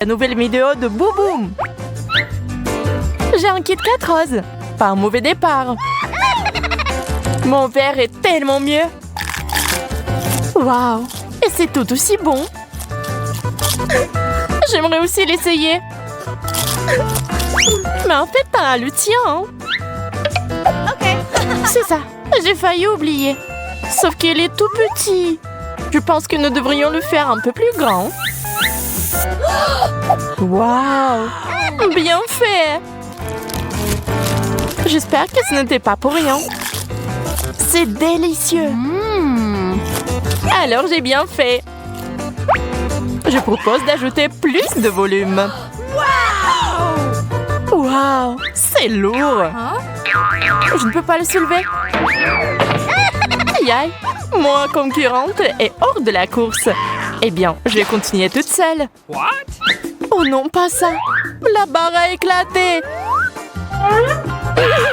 La nouvelle vidéo de Bouboum. J'ai un Kit Kat rose. Pas un mauvais départ. Mon verre est tellement mieux. Waouh! Et c'est tout aussi bon. J'aimerais aussi l'essayer. Mais en fait, t'as le tien. Hein? C'est ça. J'ai failli oublier. Sauf qu'il est tout petit. Je pense que nous devrions le faire un peu plus grand. Waouh! Bien fait! J'espère que ce n'était pas pour rien. C'est délicieux. Alors j'ai bien fait. Je propose d'ajouter plus de volume. Waouh! C'est lourd. Je ne peux pas le soulever. Aïe aïe! Mon concurrente est hors de la course. Eh bien, je vais continuer toute seule. Oh non, pas ça! La barre a éclaté!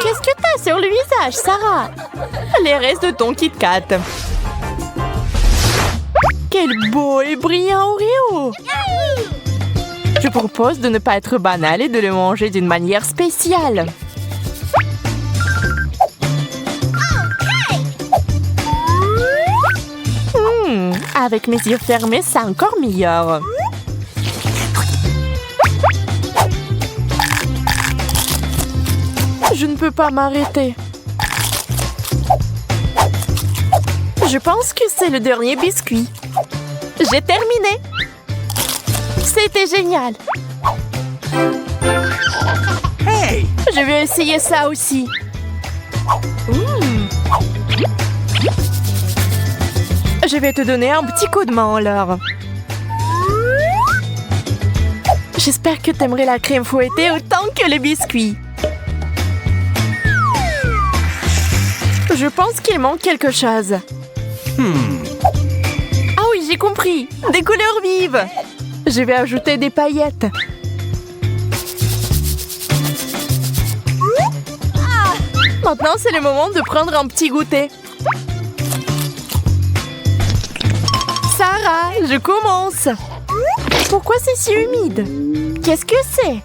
Qu'est-ce que t'as sur le visage, Sarah? Les restes de ton Kit Kat. Quel beau et brillant Oreo! Je propose de ne pas être banal et de le manger d'une manière spéciale. Avec mes yeux fermés, c'est encore meilleur. Je ne peux pas m'arrêter. Je pense que c'est le dernier biscuit. J'ai terminé. C'était génial. Hey! Je vais essayer ça aussi. Je vais te donner un petit coup de main alors. J'espère que t'aimerais la crème fouettée autant que les biscuits. Je pense qu'il manque quelque chose. Ah oui, j'ai compris. Des couleurs vives. Je vais ajouter des paillettes. Maintenant, c'est le moment de prendre un petit goûter. Sarah, je commence. Pourquoi c'est si humide? Qu'est-ce que c'est?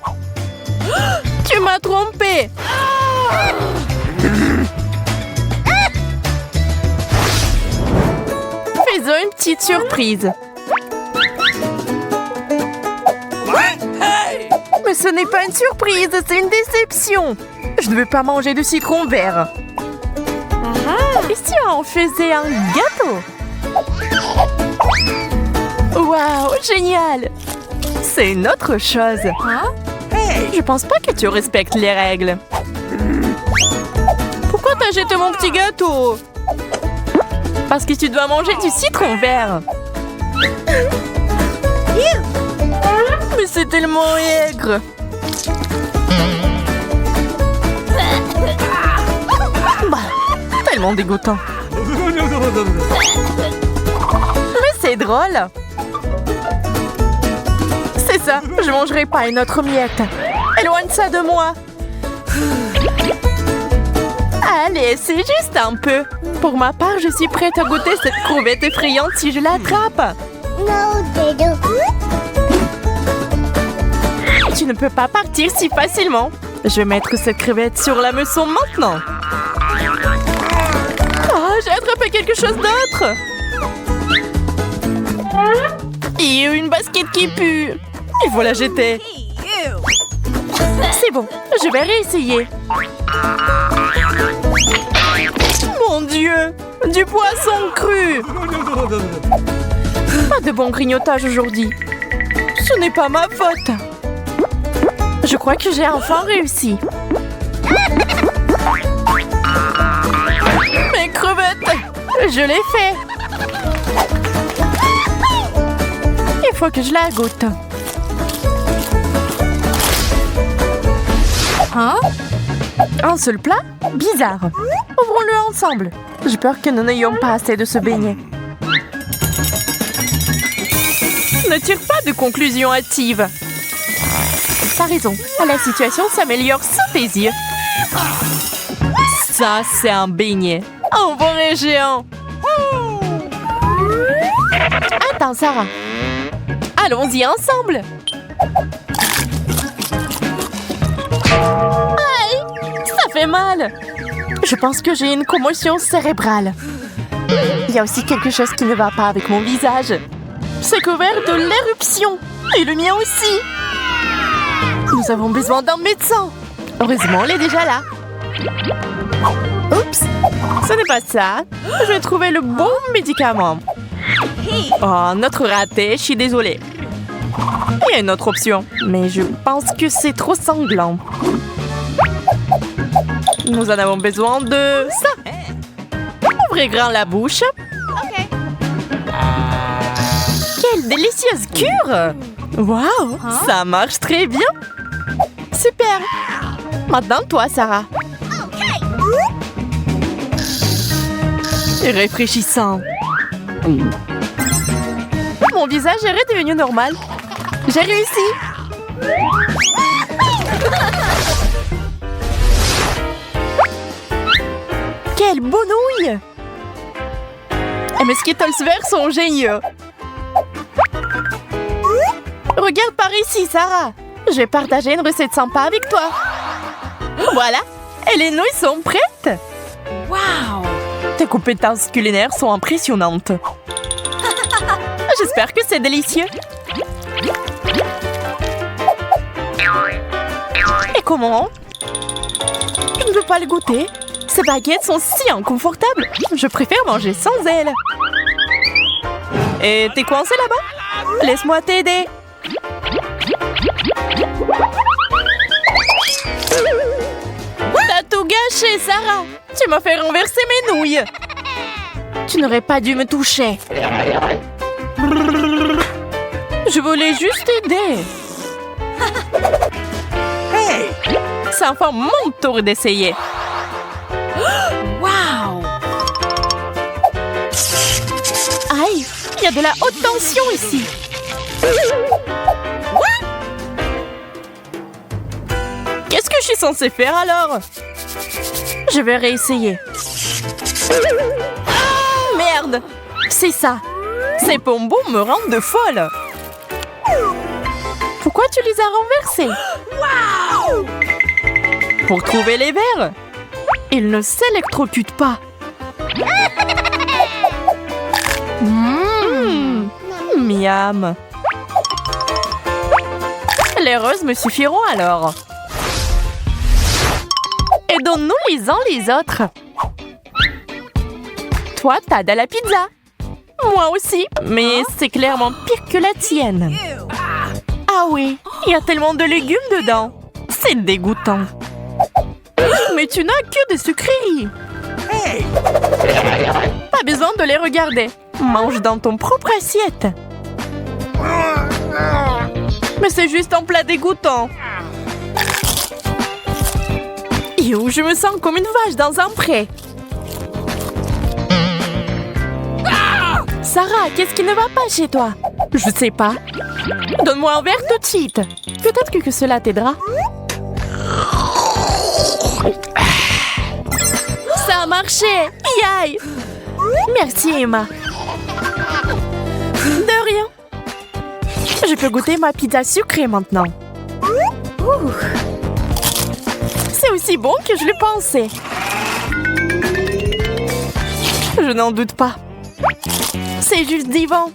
Tu m'as trompée. Faisons une petite surprise. Mais ce n'est pas une surprise, c'est une déception. Je ne veux pas manger de citron vert. Et si on faisait un gâteau? Waouh, génial! C'est une autre chose. Je pense pas que tu respectes les règles. Pourquoi t'as jeté mon petit gâteau? Parce que tu dois manger du citron vert. Mais c'est tellement aigre. Tellement dégoûtant. Mais c'est drôle. C'est ça, je mangerai pas une autre miette. Éloigne ça de moi. Allez, c'est juste un peu. Pour ma part, je suis prête à goûter cette crevette effrayante si je l'attrape. Tu ne peux pas partir si facilement. Je vais mettre cette crevette sur la meçon maintenant. Oh, j'ai attrapé quelque chose d'autre. Et une basket qui pue. Il faut la jeter. C'est bon, je vais réessayer. Mon Dieu, du poisson cru. Pas de bon grignotage aujourd'hui. Ce n'est pas ma faute. Je crois que j'ai enfin réussi. Mes crevettes, je l'ai fait. Il faut que je la goûte. Hein? Un seul plat? Bizarre. Ouvrons-le ensemble. J'ai peur que nous n'ayons pas assez de ce beignet. Ne tire pas de conclusion hâtive. T'as raison. La situation s'améliore sous tes yeux. Ça, c'est un beignet. Un vrai géant. Attends, Sarah. Allons-y ensemble. Aïe! Ça fait mal! Je pense que j'ai une commotion cérébrale. Il y a aussi quelque chose qui ne va pas avec mon visage. C'est couvert de l'éruption. Et le mien aussi. Nous avons besoin d'un médecin. Heureusement, elle est déjà là. Oups! Ce n'est pas ça. Je vais trouver le bon médicament. Oh, notre raté, je suis désolée. Il y a une autre option, mais je pense que c'est trop sanglant. Nous en avons besoin de ça. Ouvrez grand la bouche. Quelle délicieuse cure! Waouh! Ça marche très bien! Super! Maintenant, toi, Sarah. Réfléchissant. Mon visage est redevenu normal. J'ai réussi! Quelle bonouille! Mes Skittles verts sont géniaux! Regarde par ici, Sarah! Je vais partager une recette sympa avec toi! Voilà! Et les nouilles sont prêtes! Waouh! Tes compétences culinaires sont impressionnantes! J'espère que c'est délicieux! Et comment? Je ne veux pas le goûter! Ces baguettes sont si inconfortables! Je préfère manger sans elles! Et t'es coincé là-bas? Laisse-moi t'aider! T'as tout gâché, Sarah! Tu m'as fait renverser mes nouilles! Tu n'aurais pas dû me toucher! Je voulais juste t'aider! C'est enfin mon tour d'essayer! Waouh! Aïe! Il y a de la haute tension ici! Qu'est-ce que je suis censée faire alors? Je vais réessayer. Ah, merde! C'est ça! Ces bonbons me rendent folle! Pourquoi tu les as renversés? Wow! Pour trouver les verres! Ils ne s'électrocutent pas! Miam! Les roses me suffiront alors! Et donne-nous les uns les autres! Toi, t'as de la pizza! Moi aussi, mais c'est clairement pire que la tienne! Ah oui, il y a tellement de légumes dedans! C'est dégoûtant! Mais tu n'as que des sucreries! Pas besoin de les regarder! Mange dans ton propre assiette! Mais c'est juste un plat dégoûtant! Yo, je me sens comme une vache dans un pré! Sarah, qu'est-ce qui ne va pas chez toi? Je sais pas. Donne-moi un verre tout de suite. Peut-être que cela t'aidera. Ça a marché! Yaï! Merci, Emma. De rien. Je peux goûter ma pizza sucrée maintenant. C'est aussi bon que je le pensais. Je n'en doute pas. C'est juste divin.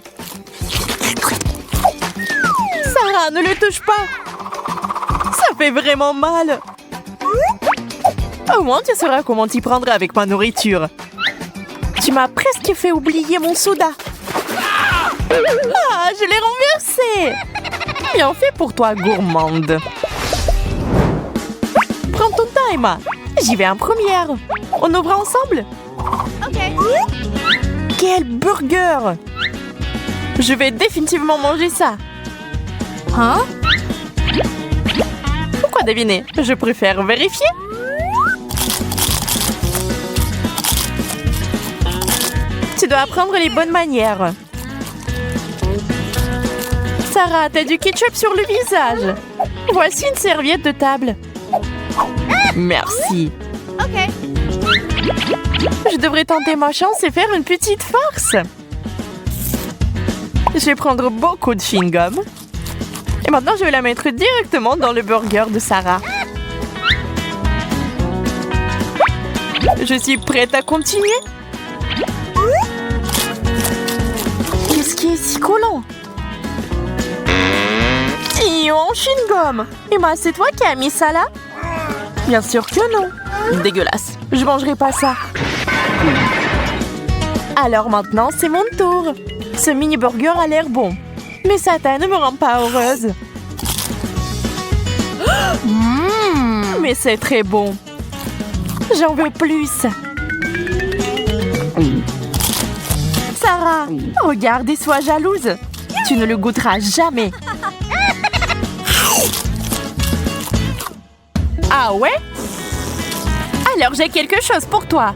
Sarah, ne le touche pas. Ça fait vraiment mal. Au moins, tu sauras comment t'y prendre avec ma nourriture. Tu m'as presque fait oublier mon soda. Ah, je l'ai renversé. Bien fait pour toi, gourmande. Prends ton temps, Emma. J'y vais en première. On ouvre ensemble? Ok. Quel burger! Je vais définitivement manger ça. Hein? Pourquoi deviner? Je préfère vérifier. Tu dois apprendre les bonnes manières. Sarah, t'as du ketchup sur le visage. Voici une serviette de table. Merci. Ok. Je devrais tenter ma chance et faire une petite farce. Je vais prendre beaucoup de chewing-gum. Et Maintenant, je vais la mettre directement dans le burger de Sarah. Je suis prête à continuer. Qu'est-ce qui est si collant? Et en chewing-gum. Emma, c'est toi qui as mis ça là? Bien sûr que non. Dégueulasse. Je mangerai pas ça. Alors maintenant, c'est mon tour. Ce mini-burger a l'air bon. Mais Satan ne me rend pas heureuse. Mais c'est très bon. J'en veux plus. Sarah, regarde et sois jalouse. Tu ne le goûteras jamais. Ah ouais? Alors j'ai quelque chose pour toi.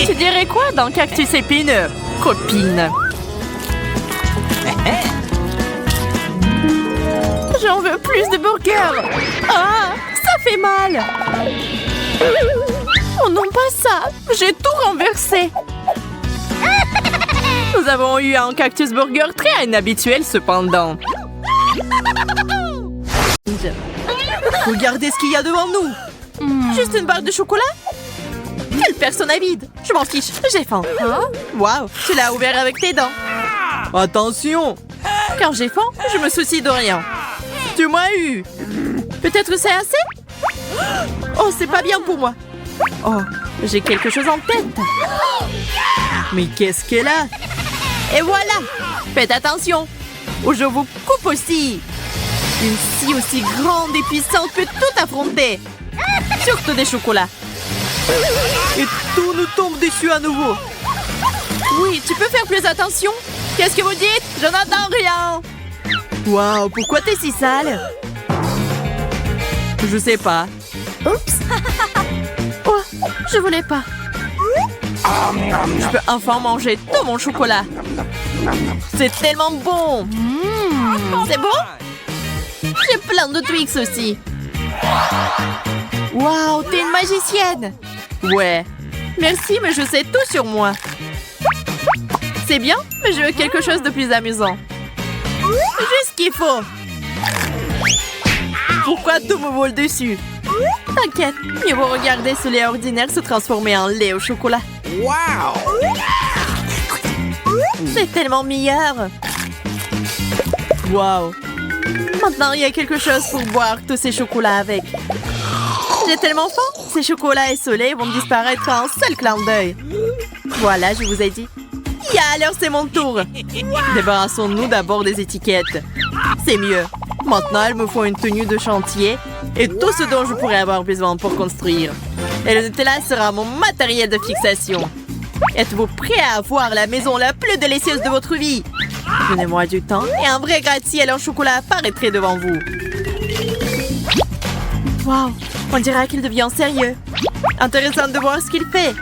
Tu dirais quoi dans Cactus épineux, copine? J'en veux plus de burgers. Ah, ça fait mal. Oh non, pas ça. J'ai tout renversé. Nous avons eu un cactus burger très inhabituel cependant. Regardez ce qu'il y a devant nous. Juste une barre de chocolat? Quelle personne avide. Je m'en fiche, j'ai faim. Waouh, tu l'as ouvert avec tes dents. Attention. Quand j'ai faim, je me soucie de rien. Tu m'as eu. Peut-être c'est assez? Oh, c'est pas bien pour moi. Oh, j'ai quelque chose en tête. Mais qu'est-ce qu'elle a? Et voilà. Faites attention. Ou je vous coupe aussi. Une scie aussi grande et puissante peut tout affronter. Surtout des chocolats. Et tout nous tombe dessus à nouveau. Oui, tu peux faire plus attention? Qu'est-ce que vous dites? Je n'entends rien. Waouh, pourquoi t'es si sale? Je sais pas. Oups. Oh, je voulais pas. Je peux enfin manger tout mon chocolat. C'est tellement bon. C'est bon? J'ai plein de Twix aussi. Waouh, t'es une magicienne. Ouais. Merci, mais je sais tout sur moi. C'est bien, mais je veux quelque chose de plus amusant. Juste ce qu'il faut. Pourquoi tout me vole dessus? T'inquiète, mieux vaut regarder ce lait ordinaire se transformer en lait au chocolat. Wow! C'est tellement meilleur. Wow! Maintenant, il y a quelque chose pour boire tous ces chocolats avec. J'ai tellement faim. Ces chocolats et ce lait vont disparaître en un seul clin d'œil. Voilà, je vous ai dit. Alors c'est mon tour. Débarrassons-nous d'abord des étiquettes. C'est mieux. Maintenant, il me faut une tenue de chantier et tout ce dont je pourrais avoir besoin pour construire. Et le Nutella sera mon matériel de fixation. Êtes-vous prêts à avoir la maison la plus délicieuse de votre vie? Donnez-moi du temps et un vrai gratte-ciel en chocolat apparaîtrait devant vous. Waouh, on dirait qu'il devient sérieux. Intéressant de voir ce qu'il fait.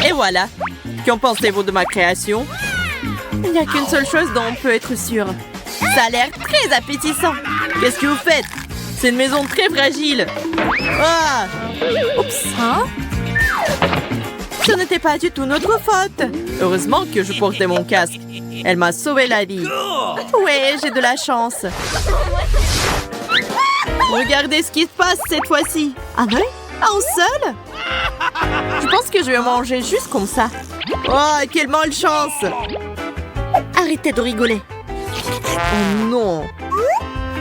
Et voilà. Qu'en pensez-vous de ma création? Il n'y a qu'une seule chose dont on peut être sûr. Ça a l'air très appétissant. Qu'est-ce que vous faites? C'est une maison très fragile. Ah! Oups! Hein? Ce n'était pas du tout notre faute. Heureusement que je portais mon casque. Elle m'a sauvé la vie. Ouais, j'ai de la chance. Regardez ce qui se passe cette fois-ci. Un œil? Un seul? Je pense que je vais manger juste comme ça. Oh, quelle malchance! Arrêtez de rigoler. Oh non!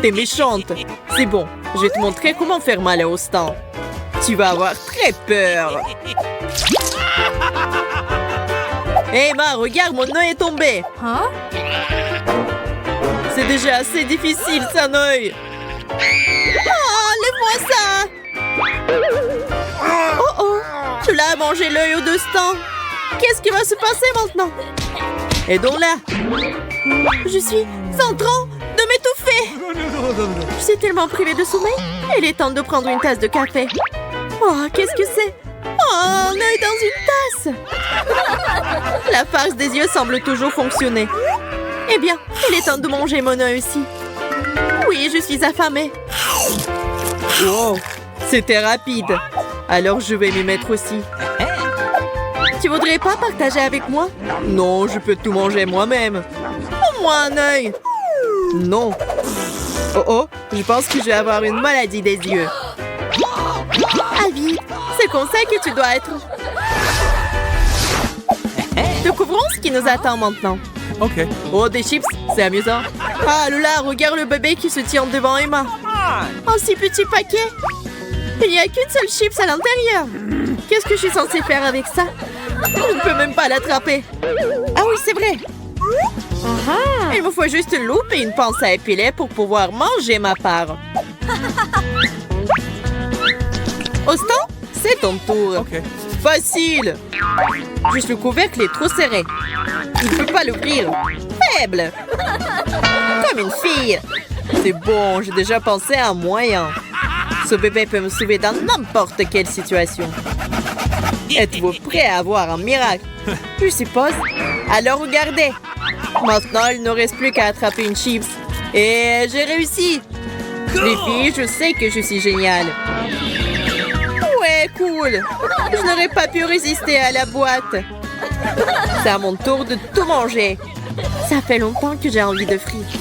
T'es méchante. C'est bon, je vais te montrer comment faire mal au stand. Tu vas avoir très peur. Hé, Emma, regarde, mon œil est tombé. Hein? C'est déjà assez difficile, ça, œil. Oh, enlève-moi ça! Oh oh! Tu l'as mangé l'œil au destin. Qu'est-ce qui va se passer maintenant? Aidons-la. Je suis en train de m'étouffer. Je suis tellement privée de sommeil. Il est temps de prendre une tasse de café. Oh, qu'est-ce que c'est? Oh, un œil dans une tasse. La farce des yeux semble toujours fonctionner. Eh bien, il est temps de manger mon œil aussi. Oui, je suis affamée. Wow, c'était rapide. Alors je vais m'y mettre aussi. Tu voudrais pas partager avec moi? Non, je peux tout manger moi-même. Au moins un œil. Non. Oh oh, je pense que je vais avoir une maladie des yeux. Ah vite, c'est comme ça que tu dois être. Découvrons ce qui nous attend maintenant. Ok. Oh, des chips, c'est amusant. Ah, Lola, regarde le bébé qui se tient devant Emma. Oh, si petit paquet. Il n'y a qu'une seule chips à l'intérieur. Qu'est-ce que je suis censée faire avec ça? Je ne peux même pas l'attraper. Ah oui, c'est vrai. Il me faut juste une loupe et une pince à épiler pour pouvoir manger ma part. Austin, c'est ton tour. Ok. Facile. Juste le couvercle est trop serré. Je ne peux pas l'ouvrir. Faible. Comme une fille. C'est bon, j'ai déjà pensé à un moyen. Ce bébé peut me sauver dans n'importe quelle situation. Êtes-vous prêts à avoir un miracle? Je suppose. Alors regardez. Maintenant, il ne reste plus qu'à attraper une chips. Et j'ai réussi. Les filles, je sais que je suis géniale. Ouais, cool. Je n'aurais pas pu résister à la boîte. C'est à mon tour de tout manger. Ça fait longtemps que j'ai envie de frites.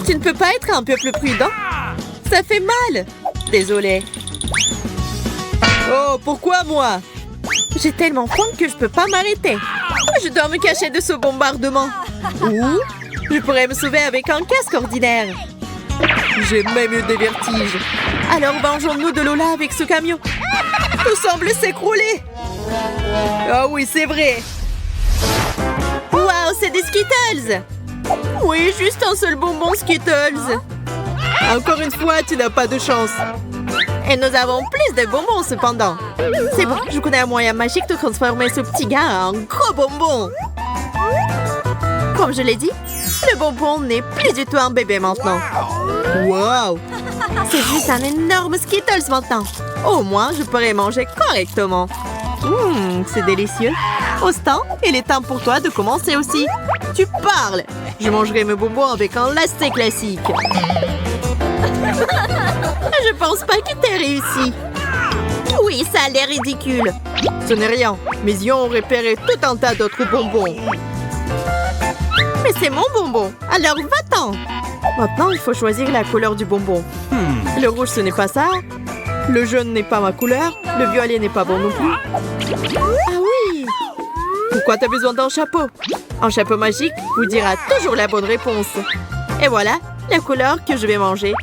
Tu ne peux pas être un peu plus prudent? Ça fait mal. Désolée. Oh, pourquoi moi? J'ai tellement faim que je peux pas m'arrêter. Je dois me cacher de ce bombardement. Ou je pourrais me sauver avec un casque ordinaire. J'ai même eu des vertiges. Alors vengeons-nous de Lola avec ce camion. Tout semble s'écrouler. Ah oui, c'est vrai. Waouh, c'est des Skittles. Oui, juste un seul bonbon Skittles. Encore une fois, tu n'as pas de chance. Et nous avons plus de bonbons cependant. C'est bon, je connais un moyen magique de transformer ce petit gars en gros bonbon. Comme je l'ai dit, le bonbon n'est plus du tout un bébé maintenant. Wow! C'est juste un énorme Skittles maintenant. Au moins, je pourrai manger correctement. C'est délicieux. Austin, il est temps pour toi de commencer aussi. Tu parles! Je mangerai mes bonbons avec un lacet classique. Je pense pas que t'aies réussi. Oui, ça a l'air ridicule. Ce n'est rien. Mes yeux ont repéré tout un tas d'autres bonbons. Mais c'est mon bonbon. Alors va-t'en. Maintenant, il faut choisir la couleur du bonbon. Le rouge, ce n'est pas ça. Le jaune n'est pas ma couleur. Le violet n'est pas bon non plus. Ah oui! Pourquoi t'as besoin d'un chapeau? Un chapeau magique vous dira toujours la bonne réponse. Et voilà, la couleur que je vais manger.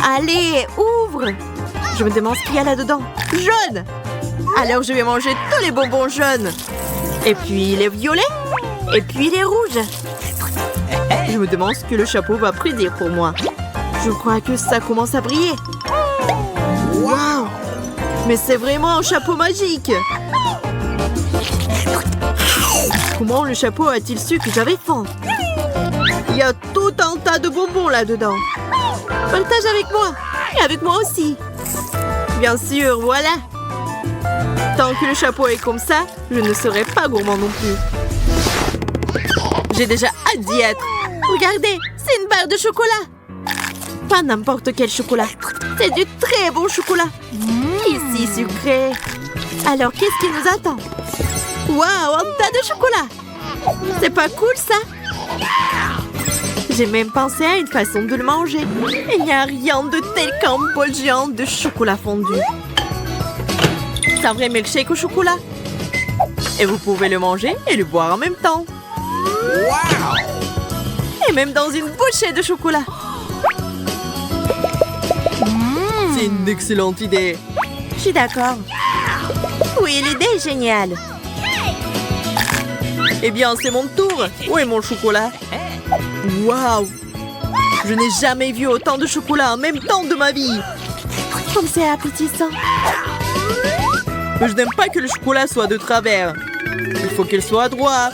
Allez, ouvre! Je me demande ce qu'il y a là-dedans. Jaune! Alors je vais manger tous les bonbons jaunes. Et puis les violets. Et puis les rouges. Je me demande ce que le chapeau va prédire pour moi. Je crois que ça commence à briller. Waouh! Mais c'est vraiment un chapeau magique! Comment le chapeau a-t-il su que j'avais faim? Il y a tout un tas de bonbons là-dedans. Partage avec moi. Et avec moi aussi. Bien sûr, voilà. Tant que le chapeau est comme ça, je ne serai pas gourmand non plus. J'ai déjà hâte d'y être. Regardez, c'est une barre de chocolat. Pas n'importe quel chocolat. C'est du très bon chocolat. Ici, sucré. Alors, qu'est-ce qui nous attend? Waouh, un tas de chocolat. C'est pas cool, ça? J'ai même pensé à une façon de le manger. Il n'y a rien de tel qu'un bol géant de chocolat fondu. C'est un vrai milkshake au chocolat. Et vous pouvez le manger et le boire en même temps. Et même dans une bouchée de chocolat. C'est une excellente idée. Je suis d'accord. Oui, l'idée est géniale. Eh bien, c'est mon tour. Où est mon chocolat? Waouh! Je n'ai jamais vu autant de chocolat en même temps de ma vie. Comme c'est appétissant. Je n'aime pas que le chocolat soit de travers. Il faut qu'il soit droit.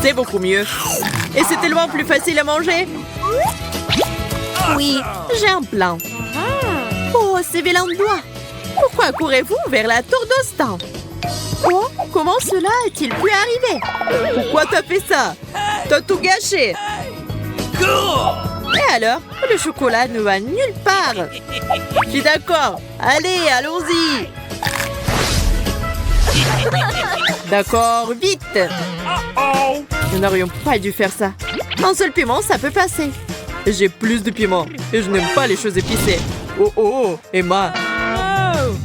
C'est beaucoup mieux. Et c'est tellement plus facile à manger. Oui, j'ai un plan. Oh, c'est Vélandois. Pourquoi courez-vous vers la tour d'Austin? Oh, comment cela est-il pu arriver? Pourquoi t'as fait ça? T'as tout gâché. Et alors, le chocolat ne va nulle part. Je suis d'accord. Allez, allons-y. D'accord, vite. Nous n'aurions pas dû faire ça. Un seul piment, ça peut passer. J'ai plus de piment et je n'aime pas les choses épicées. Oh oh, Emma.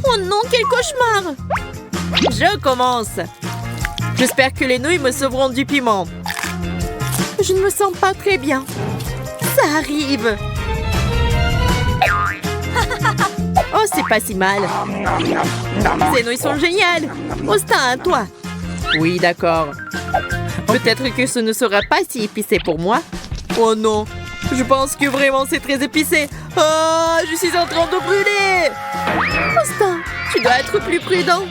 Oh non, quel cauchemar. Je commence. J'espère que les nouilles me sauveront du piment. Je ne me sens pas très bien. Ça arrive. Oh, c'est pas si mal. Ces nouilles sont géniales. Austin, à toi. Oui, d'accord. Peut-être que ce ne sera pas si épicé pour moi. Oh non, je pense que vraiment c'est très épicé. Oh, je suis en train de brûler. Austin, tu dois être plus prudent.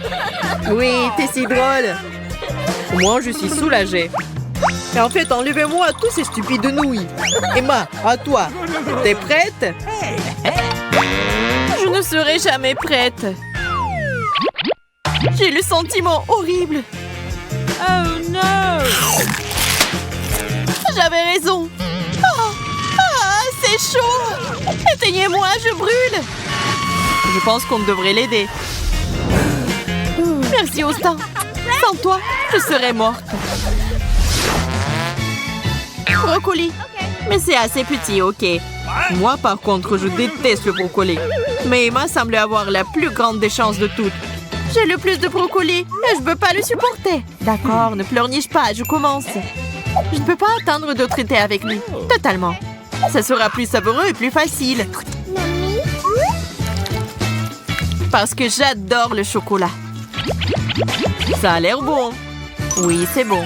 Oui, t'es si drôle. Moi, je suis soulagée. Et en fait, enlevez-moi tous ces stupides nouilles. Emma, à toi. T'es prête? Je ne serai jamais prête. J'ai le sentiment horrible. Oh non! J'avais raison. C'est chaud. Éteignez-moi, je brûle. Je pense qu'on devrait l'aider. Merci, Austin. Sans toi, je serais morte. Brocoli. Mais c'est assez petit, ok. Moi, par contre, je déteste le brocoli. Mais Emma semble avoir la plus grande des chances de toutes. J'ai le plus de brocoli et je ne peux pas le supporter. D'accord, ne pleurniche pas, je commence. Je ne peux pas attendre de traiter avec lui. Totalement. Ça sera plus savoureux et plus facile. Parce que j'adore le chocolat. Ça a l'air bon. Oui, c'est bon.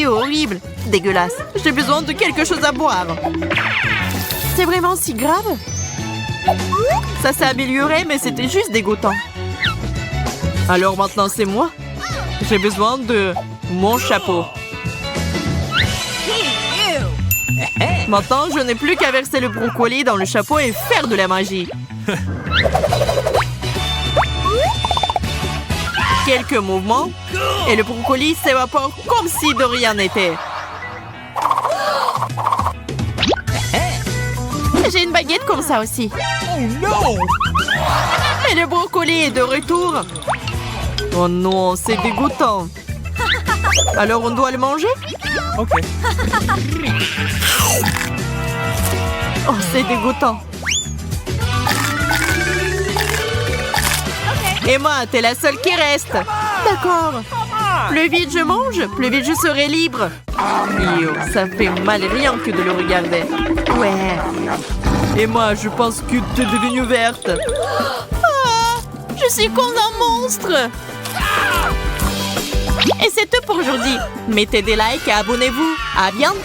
Horrible. Dégueulasse. J'ai besoin de quelque chose à boire. C'est vraiment si grave? Ça s'est amélioré, mais c'était juste dégoûtant. Alors maintenant, c'est moi. J'ai besoin de mon chapeau. Maintenant, je n'ai plus qu'à verser le brocoli dans le chapeau et faire de la magie. Quelques mouvements et le brocoli s'évapore comme si de rien n'était. J'ai une baguette comme ça aussi. Oh non! Mais le brocoli est de retour. Oh non, c'est dégoûtant. Alors on doit le manger? Ok. Oh, c'est dégoûtant. Emma, t'es la seule qui reste. D'accord. Plus vite je mange, plus vite je serai libre. Yo, ça fait mal rien que de le regarder. Ouais. Emma, je pense que t'es devenue verte. Ah, je suis comme un monstre. Et c'est tout pour aujourd'hui. Mettez des likes et abonnez-vous. À bientôt.